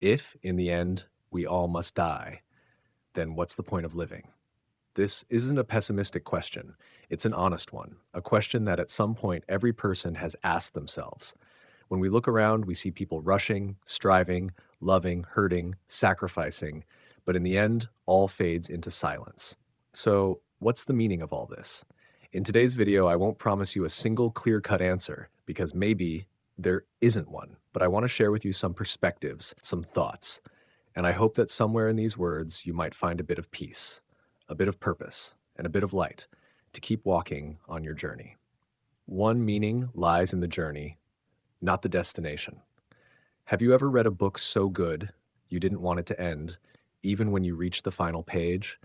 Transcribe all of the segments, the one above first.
If, in the end, we all must die, then what's the point of living? This isn't a pessimistic question. It's an honest one, a question that at some point every person has asked themselves. When we look around, we see people rushing, striving, loving, hurting, sacrificing, but in the end, all fades into silence. So, what's the meaning of all this? In today's video, I won't promise you a single clear cut answer because maybe there isn't one, but I want to share with you some perspectives, some thoughts, and I hope that somewhere in these words you might find a bit of peace, a bit of purpose, and a bit of light to keep walking on your journey. One meaning lies in the journey, not the destination. Have you ever read a book so good you didn't want it to end, even when you reached the final page?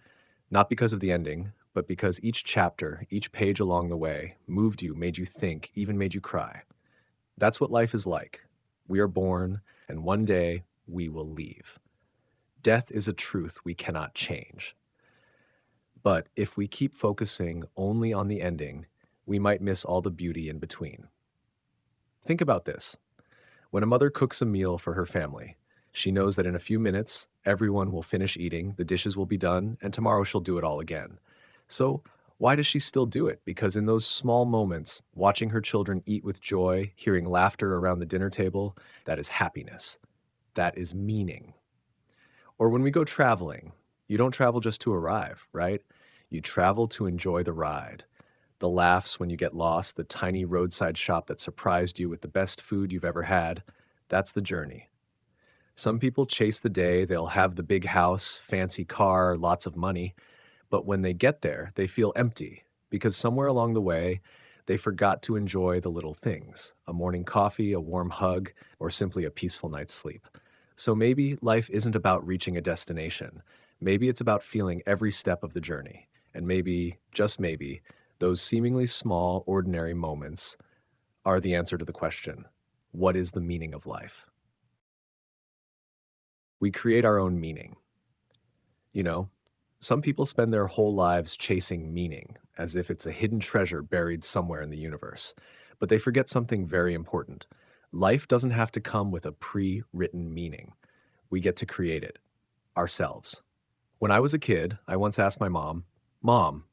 Not because of the ending, but because each chapter, each page along the way moved you, made you think, even made you cry. That's what life is like. We are born, and one day we will leave. Death is a truth we cannot change. But if we keep focusing only on the ending, we might miss all the beauty in between. Think about this. When a mother cooks a meal for her family, she knows that in a few minutes, everyone will finish eating, the dishes will be done, and tomorrow she'll do it all again. So, why does she still do it? Because in those small moments, watching her children eat with joy, hearing laughter around the dinner table, that is happiness. That is meaning. Or when we go traveling, you don't travel just to arrive, right? You travel to enjoy the ride. The laughs when you get lost, the tiny roadside shop that surprised you with the best food you've ever had, that's the journey. Some people chase the day, they'll have the big house, fancy car, lots of money, but when they get there, they feel empty because somewhere along the way, they forgot to enjoy the little things, a morning coffee, a warm hug, or simply a peaceful night's sleep. So maybe life isn't about reaching a destination. Maybe it's about feeling every step of the journey. And maybe, just maybe, those seemingly small, ordinary moments are the answer to the question, what is the meaning of life? We create our own meaning. You know, some people spend their whole lives chasing meaning, as if it's a hidden treasure buried somewhere in the universe. But they forget something very important. Life doesn't have to come with a pre-written meaning. We get to create it ourselves. When I was a kid, I once asked my mom, "Mom,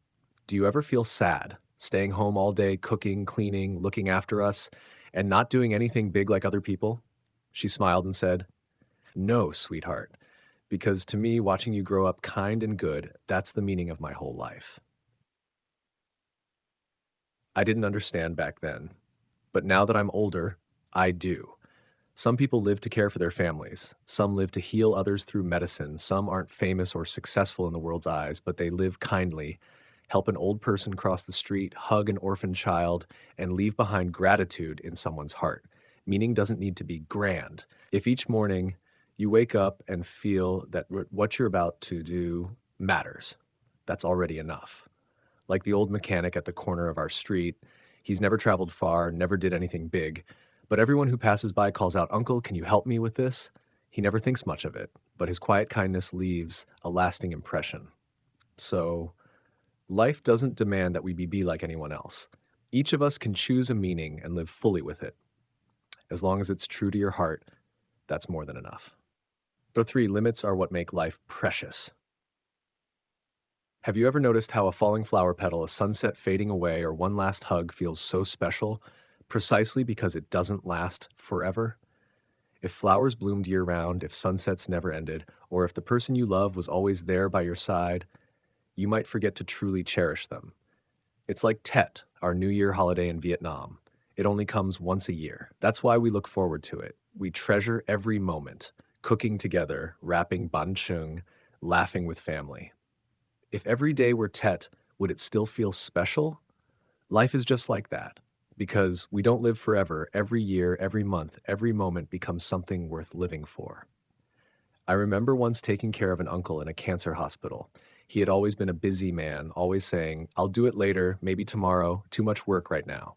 do you ever feel sad, staying home all day, cooking, cleaning, looking after us, and not doing anything big like other people?" She smiled and said, "No, sweetheart, because to me, watching you grow up kind and good, that's the meaning of my whole life." I didn't understand back then, but now that I'm older, I do. Some people live to care for their families. Some live to heal others through medicine. Some aren't famous or successful in the world's eyes, but they live kindly, help an old person cross the street, hug an orphan child, and leave behind gratitude in someone's heart. Meaning doesn't need to be grand. If each morning you wake up and feel that what you're about to do matters, that's already enough. Like the old mechanic at the corner of our street, he's never traveled far, never did anything big, but everyone who passes by calls out, "Uncle, can you help me with this?" He never thinks much of it, but his quiet kindness leaves a lasting impression. So, life doesn't demand that we be like anyone else. Each of us can choose a meaning and live fully with it. As long as it's true to your heart, that's more than enough. Number three, limits are what make life precious. Have you ever noticed how a falling flower petal, a sunset fading away, or one last hug feels so special? Precisely because it doesn't last forever? If flowers bloomed year round, if sunsets never ended, or if the person you love was always there by your side, you might forget to truly cherish them. It's like Tet, our New Year holiday in Vietnam. It only comes once a year. That's why we look forward to it. We treasure every moment, cooking together, wrapping bánh chưng, laughing with family. If every day were Tet, would it still feel special? Life is just like that. Because we don't live forever, every year, every month, every moment becomes something worth living for. I remember once taking care of an uncle in a cancer hospital. He had always been a busy man, always saying, "I'll do it later, maybe tomorrow, too much work right now."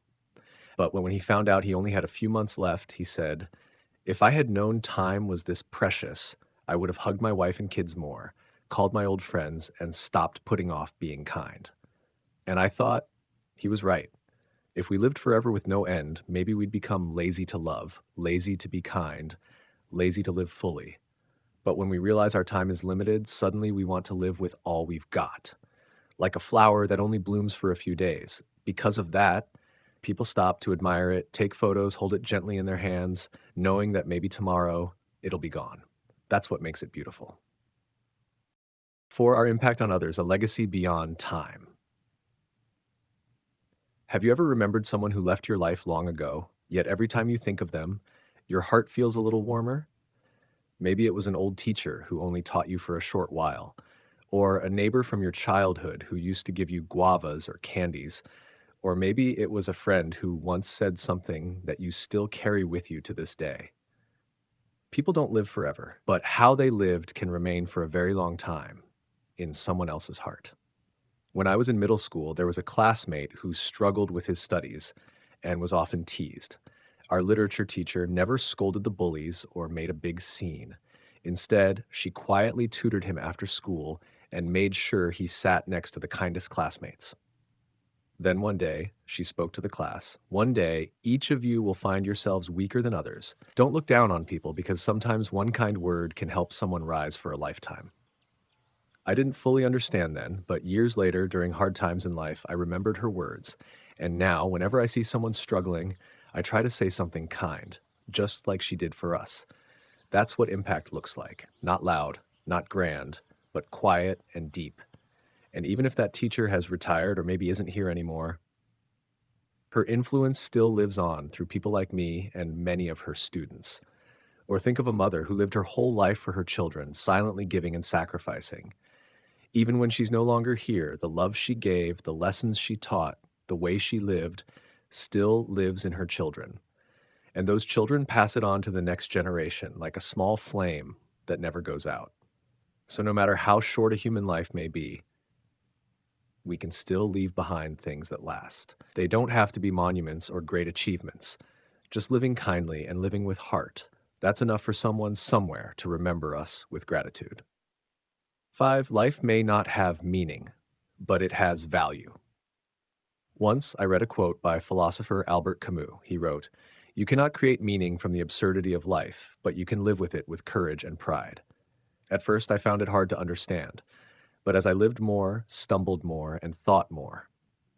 But when he found out he only had a few months left, he said, "If I had known time was this precious, I would have hugged my wife and kids more, called my old friends, and stopped putting off being kind." And I thought, he was right. If we lived forever with no end, maybe we'd become lazy to love, lazy to be kind, lazy to live fully. But when we realize our time is limited, suddenly we want to live with all we've got, like a flower that only blooms for a few days. Because of that, people stop to admire it, take photos, hold it gently in their hands, knowing that maybe tomorrow it'll be gone. That's what makes it beautiful. For our impact on others, a legacy beyond time. Have you ever remembered someone who left your life long ago, yet every time you think of them, your heart feels a little warmer? Maybe it was an old teacher who only taught you for a short while, or a neighbor from your childhood who used to give you guavas or candies, or maybe it was a friend who once said something that you still carry with you to this day. People don't live forever, but how they lived can remain for a very long time in someone else's heart. When I was in middle school, there was a classmate who struggled with his studies and was often teased. Our literature teacher never scolded the bullies or made a big scene. Instead, she quietly tutored him after school and made sure he sat next to the kindest classmates. Then one day, she spoke to the class. One day, each of you will find yourselves weaker than others. Don't look down on people because sometimes one kind word can help someone rise for a lifetime. I didn't fully understand then, but years later, during hard times in life, I remembered her words. And now, whenever I see someone struggling, I try to say something kind, just like she did for us. That's what impact looks like. Not loud, not grand, but quiet and deep. And even if that teacher has retired or maybe isn't here anymore, her influence still lives on through people like me and many of her students. Or think of a mother who lived her whole life for her children, silently giving and sacrificing. Even when she's no longer here, the love she gave, the lessons she taught, the way she lived, still lives in her children. And those children pass it on to the next generation like a small flame that never goes out. So no matter how short a human life may be, we can still leave behind things that last. They don't have to be monuments or great achievements. Just living kindly and living with heart. That's enough for someone somewhere to remember us with gratitude. 5. Life may not have meaning, but it has value. Once I read a quote by philosopher Albert Camus. He wrote, "You cannot create meaning from the absurdity of life, but you can live with it with courage and pride." At first, I found it hard to understand, but as I lived more, stumbled more, and thought more,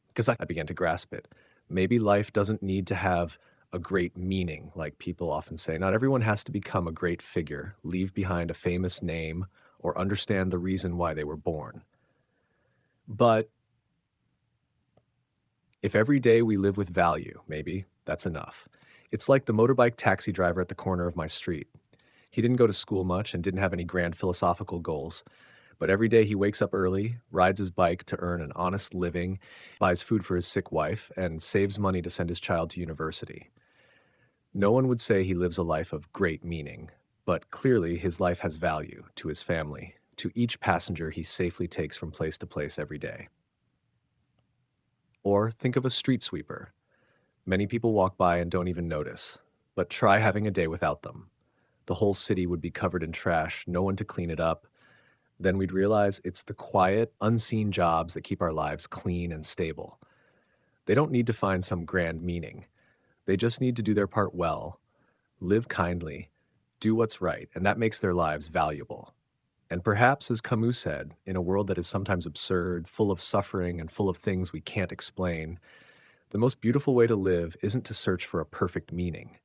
because I began to grasp it. Maybe life doesn't need to have a great meaning, like people often say. Not everyone has to become a great figure, leave behind a famous name, or understand the reason why they were born. But if every day we live with value, maybe that's enough. It's like the motorbike taxi driver at the corner of my street. He didn't go to school much and didn't have any grand philosophical goals, but every day he wakes up early, rides his bike to earn an honest living, buys food for his sick wife, and saves money to send his child to university. No one would say he lives a life of great meaning, but clearly his life has value to his family, to each passenger he safely takes from place to place every day. Or think of a street sweeper. Many people walk by and don't even notice, but try having a day without them. The whole city would be covered in trash, no one to clean it up. Then we'd realize it's the quiet, unseen jobs that keep our lives clean and stable. They don't need to find some grand meaning. They just need to do their part well, live kindly, do what's right, and that makes their lives valuable. And perhaps, as Camus said, in a world that is sometimes absurd, full of suffering, and full of things we can't explain, the most beautiful way to live isn't to search for a perfect meaning.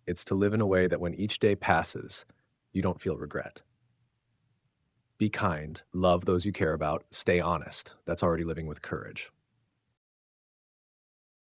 It's to live in a way that when each day passes, you don't feel regret. Be kind, love those you care about, stay honest. That's already living with courage.